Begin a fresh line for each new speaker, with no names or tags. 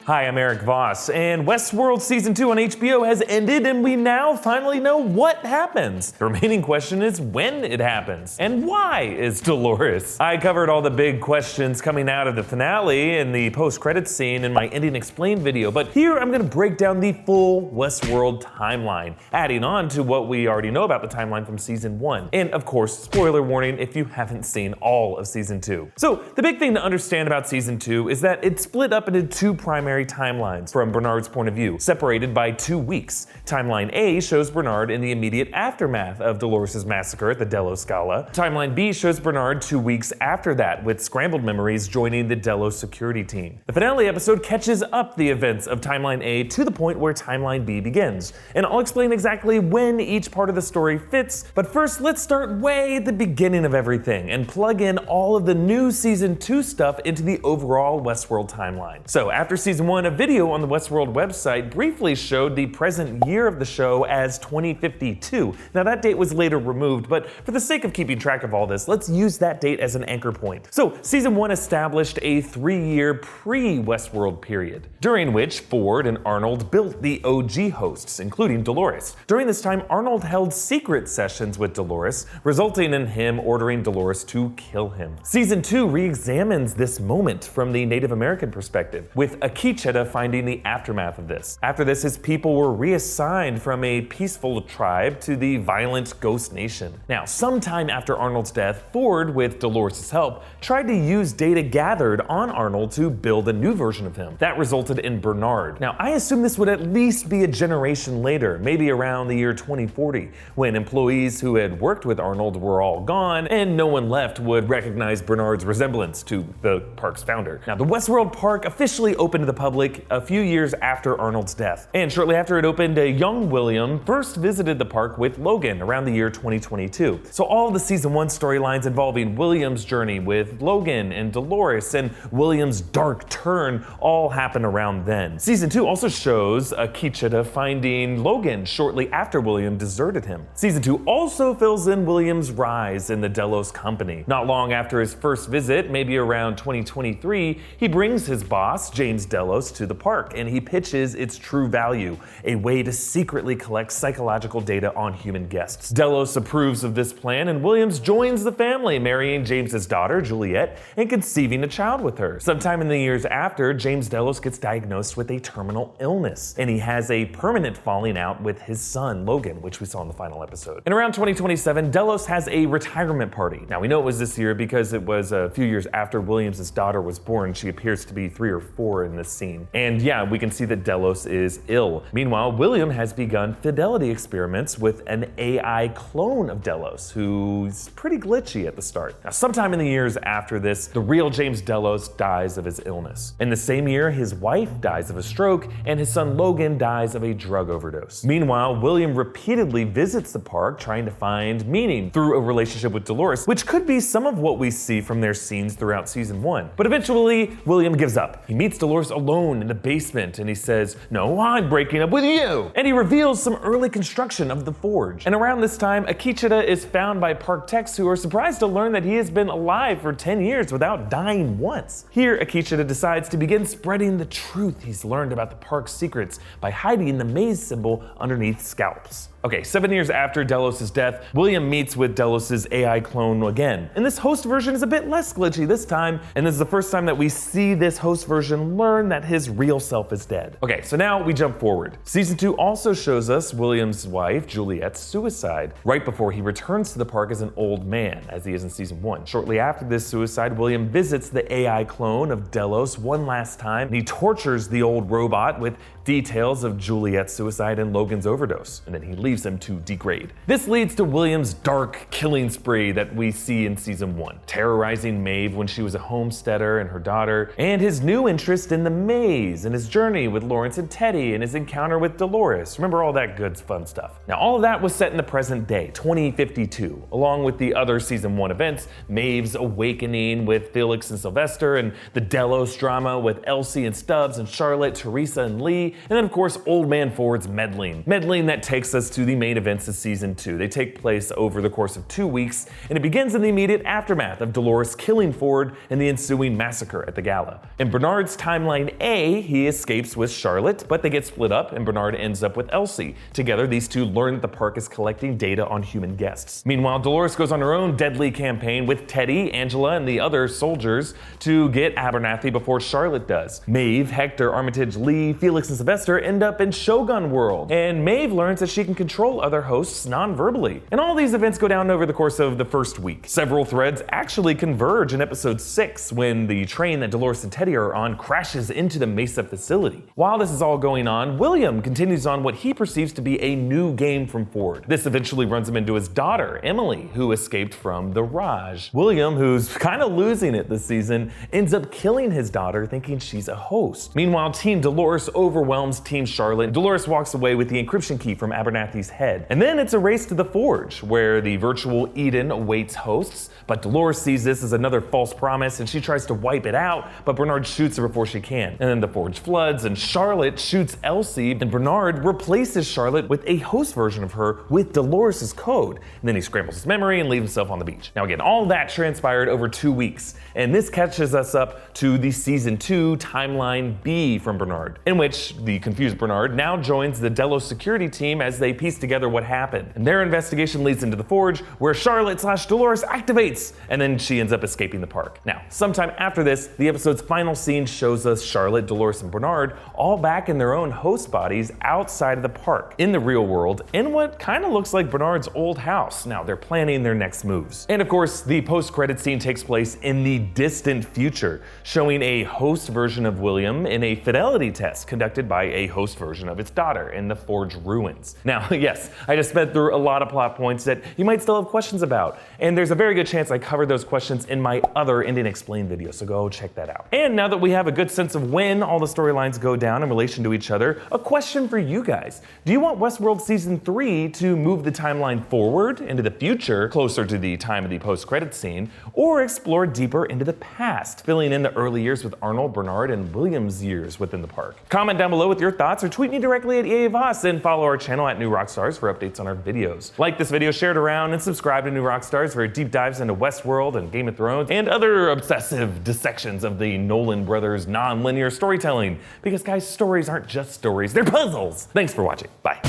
Hi, I'm Erik Voss, and Westworld Season 2 on HBO has ended, and we now finally know what happens. The remaining question is when it happens, and why is Dolores? I covered all the big questions coming out of the finale and the post-credits scene in my Ending Explained video, but here I'm gonna break down the full Westworld timeline, adding on to what we already know about the timeline from Season 1. And of course, spoiler warning if you haven't seen all of Season 2. So, the big thing to understand about Season 2 is that it's split up into two primary timelines from Bernard's point of view, separated by 2 weeks. Timeline A shows Bernard in the immediate aftermath of Dolores' massacre at the Delos Scala. Timeline B shows Bernard 2 weeks after that, with scrambled memories joining the Delos security team. The finale episode catches up the events of Timeline A to the point where Timeline B begins, and I'll explain exactly when each part of the story fits, but first let's start way at the beginning of everything and plug in all of the new Season 2 stuff into the overall Westworld timeline. So after Season 1, a video on the Westworld website briefly showed the present year of the show as 2052. Now that date was later removed, but for the sake of keeping track of all this, let's use that date as an anchor point. So Season 1 established a 3-year pre-Westworld period, during which Ford and Arnold built the OG hosts, including Dolores. During this time, Arnold held secret sessions with Dolores, resulting in him ordering Dolores to kill him. Season 2 re-examines this moment from the Native American perspective, with Akicheta finding the aftermath of this. After this, his people were reassigned from a peaceful tribe to the violent Ghost Nation. Now, sometime after Arnold's death, Ford, with Dolores' help, tried to use data gathered on Arnold to build a new version of him. That resulted in Bernard. Now, I assume this would at least be a generation later, maybe around the year 2040, when employees who had worked with Arnold were all gone, and no one left would recognize Bernard's resemblance to the park's founder. Now, the Westworld Park officially opened to the public a few years after Arnold's death, and shortly after it opened, a young William first visited the park with Logan around the year 2022. So all of the Season 1 storylines involving William's journey with Logan and Dolores and William's dark turn all happen around then. Season 2 also shows Akicheta finding Logan shortly after William deserted him. Season 2 also fills in William's rise in the Delos company. Not long after his first visit, maybe around 2023, he brings his boss, James Delos, to the park, and he pitches its true value, a way to secretly collect psychological data on human guests. Delos approves of this plan, and Williams joins the family, marrying James's daughter, Juliet, and conceiving a child with her. Sometime in the years after, James Delos gets diagnosed with a terminal illness, and he has a permanent falling out with his son, Logan, which we saw in the final episode. And around 2027, Delos has a retirement party. Now, we know it was this year because it was a few years after Williams' daughter was born. She appears to be 3 or 4 in this scene. And yeah, we can see that Delos is ill. Meanwhile, William has begun fidelity experiments with an AI clone of Delos, who's pretty glitchy at the start. Now, sometime in the years after this, the real James Delos dies of his illness. In the same year, his wife dies of a stroke, and his son Logan dies of a drug overdose. Meanwhile, William repeatedly visits the park trying to find meaning through a relationship with Dolores, which could be some of what we see from their scenes throughout Season 1. But eventually, William gives up. He meets Dolores alone in the basement, and he says, "No, I'm breaking up with you!" And he reveals some early construction of the forge. And around this time, Akicheta is found by park techs who are surprised to learn that he has been alive for 10 years without dying once. Here, Akicheta decides to begin spreading the truth he's learned about the park's secrets by hiding the maze symbol underneath scalps. Okay, 7 years after Delos' death, William meets with Delos' AI clone again. And this host version is a bit less glitchy this time, and this is the first time that we see this host version learn that his real self is dead. Okay, so now we jump forward. Season 2 also shows us William's wife, Juliet's suicide, right before he returns to the park as an old man, as he is in Season 1. Shortly after this suicide, William visits the AI clone of Delos one last time, and he tortures the old robot with details of Juliet's suicide and Logan's overdose, and then he leaves him to degrade. This leads to William's dark killing spree that we see in Season 1, terrorizing Maeve when she was a homesteader and her daughter, and his new interest in the maze, and his journey with Lawrence and Teddy, and his encounter with Dolores. Remember all that good fun stuff. Now all of that was set in the present day, 2052, along with the other Season 1 events, Maeve's awakening with Felix and Sylvester, and the Delos drama with Elsie and Stubbs and Charlotte, Teresa and Lee, and then of course Old Man Ford's meddling that takes us to to the main events of Season 2. They take place over the course of 2 weeks, and it begins in the immediate aftermath of Dolores killing Ford and the ensuing massacre at the gala. In Bernard's timeline A, he escapes with Charlotte, but they get split up and Bernard ends up with Elsie. Together, these two learn that the park is collecting data on human guests. Meanwhile, Dolores goes on her own deadly campaign with Teddy, Angela, and the other soldiers to get Abernathy before Charlotte does. Maeve, Hector, Armitage, Lee, Felix, and Sylvester end up in Shogun World, and Maeve learns that she can control other hosts non-verbally. And all these events go down over the course of the first week. Several threads actually converge in episode 6 when the train that Dolores and Teddy are on crashes into the Mesa facility. While this is all going on, William continues on what he perceives to be a new game from Ford. This eventually runs him into his daughter, Emily, who escaped from the Raj. William, who's kind of losing it this season, ends up killing his daughter thinking she's a host. Meanwhile, Team Dolores overwhelms Team Charlotte. Dolores walks away with the encryption key from Abernathy's head. And then it's a race to the Forge, where the virtual Eden awaits hosts, but Dolores sees this as another false promise and she tries to wipe it out, but Bernard shoots her before she can. And then the Forge floods and Charlotte shoots Elsie, and Bernard replaces Charlotte with a host version of her with Dolores' code. And then he scrambles his memory and leaves himself on the beach. Now again, all that transpired over 2 weeks, and this catches us up to the Season 2 timeline B from Bernard, in which the confused Bernard now joins the Delos security team as they piece together what happened. And their investigation leads into the Forge, where Charlotte/Dolores activates, and then she ends up escaping the park. Now, sometime after this, the episode's final scene shows us Charlotte, Dolores, and Bernard all back in their own host bodies outside of the park, in the real world, in what kind of looks like Bernard's old house. Now, they're planning their next moves. And of course, the post-credit scene takes place in the distant future, showing a host version of William in a fidelity test conducted by a host version of its daughter in the Forge ruins. Now, yes, I just sped through a lot of plot points that you might still have questions about, and there's a very good chance I covered those questions in my other Ending Explained video, so go check that out. And now that we have a good sense of when all the storylines go down in relation to each other, a question for you guys. Do you want Westworld Season 3 to move the timeline forward into the future, closer to the time of the post-credit scene, or explore deeper into the past, filling in the early years with Arnold, Bernard, and William's years within the park? Comment down below with your thoughts, or tweet me directly at Erik Voss, and follow our channel at New Rockstars for updates on our videos. Like this video, share it around, and subscribe to New Rockstars for deep dives into Westworld and Game of Thrones, and other obsessive dissections of the Nolan brothers' non-linear storytelling. Because guys, stories aren't just stories, they're puzzles! Thanks for watching, bye.